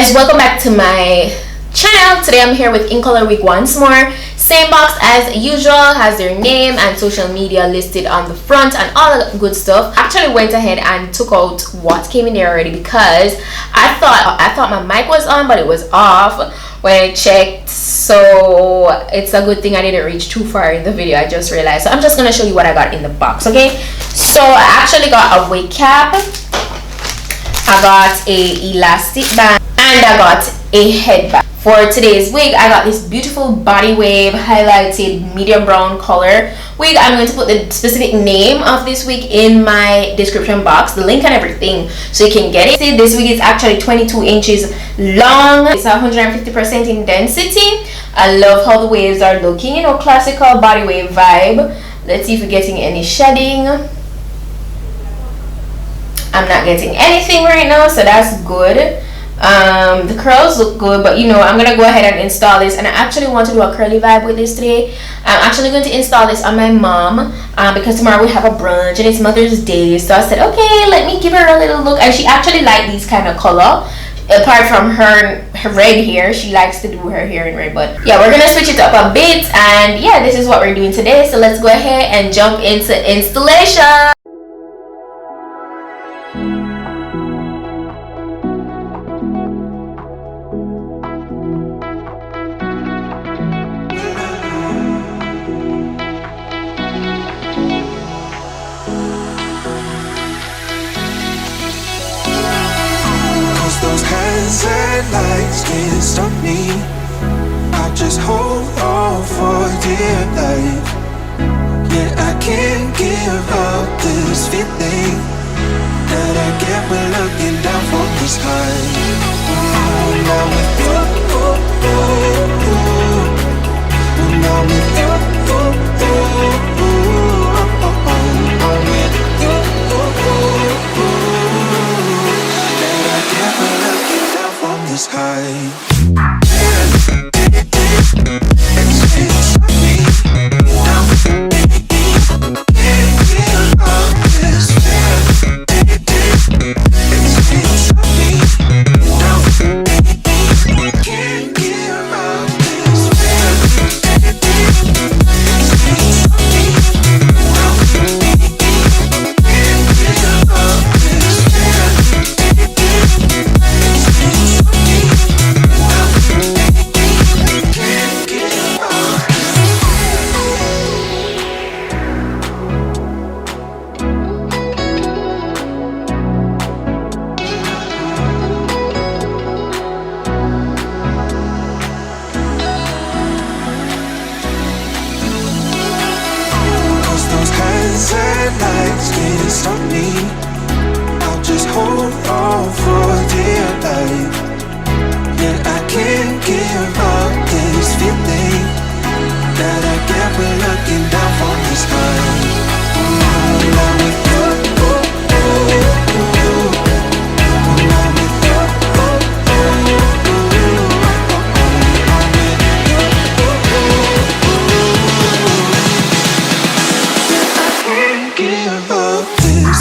guys, welcome back to my channel. Today I'm here with Incolorwig once more. Same box as usual, has their name and social media listed on the front and all the good stuff. Actually went ahead and took out what came in there already because I thought my mic was on, but it was off when I checked. So it's a good thing I didn't reach too far in the video. I just realized. So I'm just gonna show you what I got in the box. Okay, so I actually got a wig cap, I got a elastic band, and I got a headband. For today's wig, I got this beautiful body wave highlighted medium brown color wig. I'm going to put the specific name of this wig in my description box, the link and everything, so you can get it. See, this wig is actually 22 inches long. It's 150% in density. I love how the waves are looking, you know, classical body wave vibe. Let's see if we're getting any shedding. I'm not getting anything right now, so that's good. The curls look good, but you know, I'm gonna go ahead and install this, and I actually want to do a curly vibe with this today. I'm actually going to install this on my mom because tomorrow we have a brunch and it's Mother's Day, so I said, okay, let me give her a little look. And she actually liked these kind of color. Apart from her red hair, she likes to do her hair in red. But yeah, we're gonna switch it up a bit, and yeah, this is what we're doing today. So let's go ahead and jump into installation. Those hands and lights can't stop me. I just hold on for dear life. Yeah, I can't give up this feeling that I get when looking down from the sky. When I'm with you, when I'm with you, I'm with you. This high. Lights can't stop me. I'll just hold on for dear life. Yeah, I can't give up this feeling that I get when looking down from the sky. When I'm with you, when I'm with you, give up this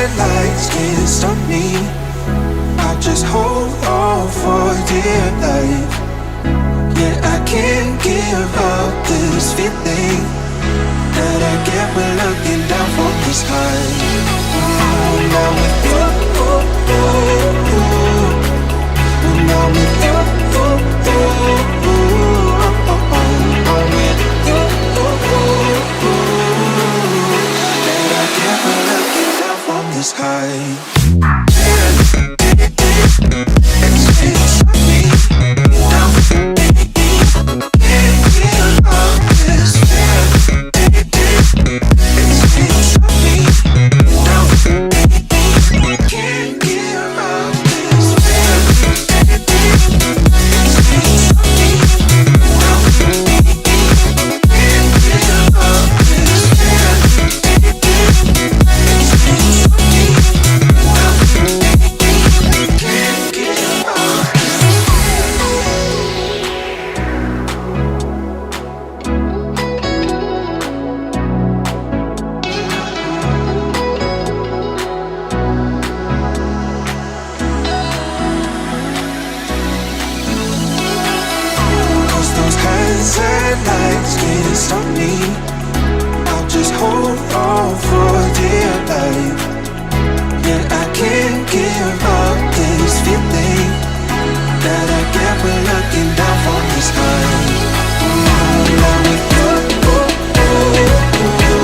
headlights can't stop me. I just hold on for dear life. Yeah, I can't give up this feeling that I get when looking down from the sky. Now with you, now with you, that I get when looking down from the sky. Lights can't stop me. I'll just hold on for dear life. Yeah, I can't give up this feeling that I get when looking down from the sky. Now with you, now with you,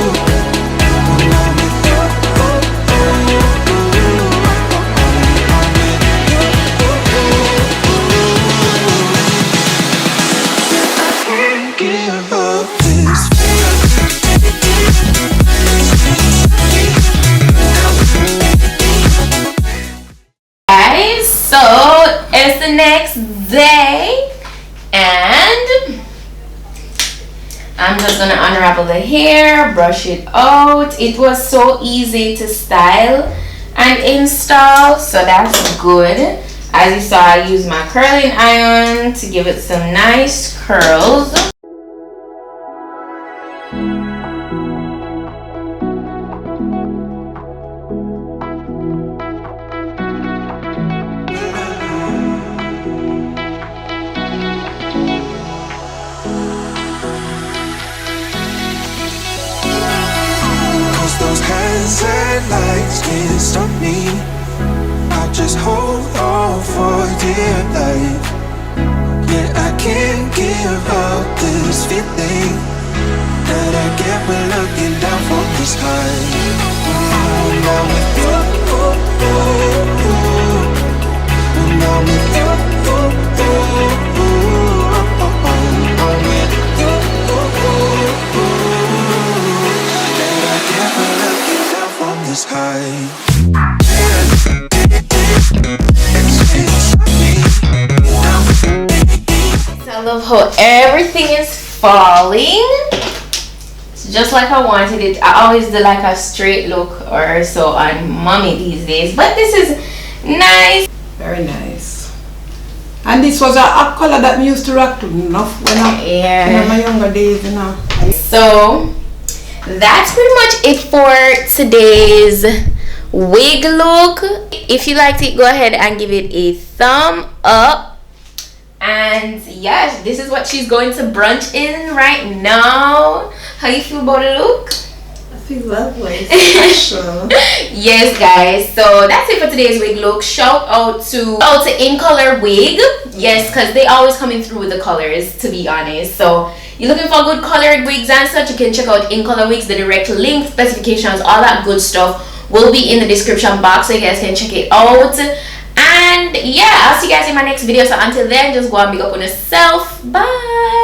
give up this guys, so it's the next day and I'm just gonna unravel the hair, brush it out. It was so easy to style and install, so that's good. As you saw, I used my curling iron to give it some nice curls. those hands and lights can't stop me. I just hold on for dear life. Yeah, I can't give up this feeling that I get when looking down from the sky. Now with you, now with you, the sky. I love how everything is falling. It's just like I wanted it. I always do like a straight look or so on mommy these days, but this is nice. Very nice. And this was a color that me used to rock to enough when in my younger days, you know. So that's pretty much it for today's wig look. If you liked it, go ahead and give it a thumb up. And yes, this is what she's going to brunch in right now. How you feel about the look? I feel lovely. Special. Yes guys, so that's it for today's wig look. Shout out to Incolorwig. Yes, because they always coming through with the colors, to be honest. So you're looking for good colored wigs and such, you can check out Incolorwigs. The direct link, specifications, all that good stuff will be in the description box, so you guys can check it out. And yeah, I'll see you guys in my next video. So until then, just go and big up on yourself. Bye.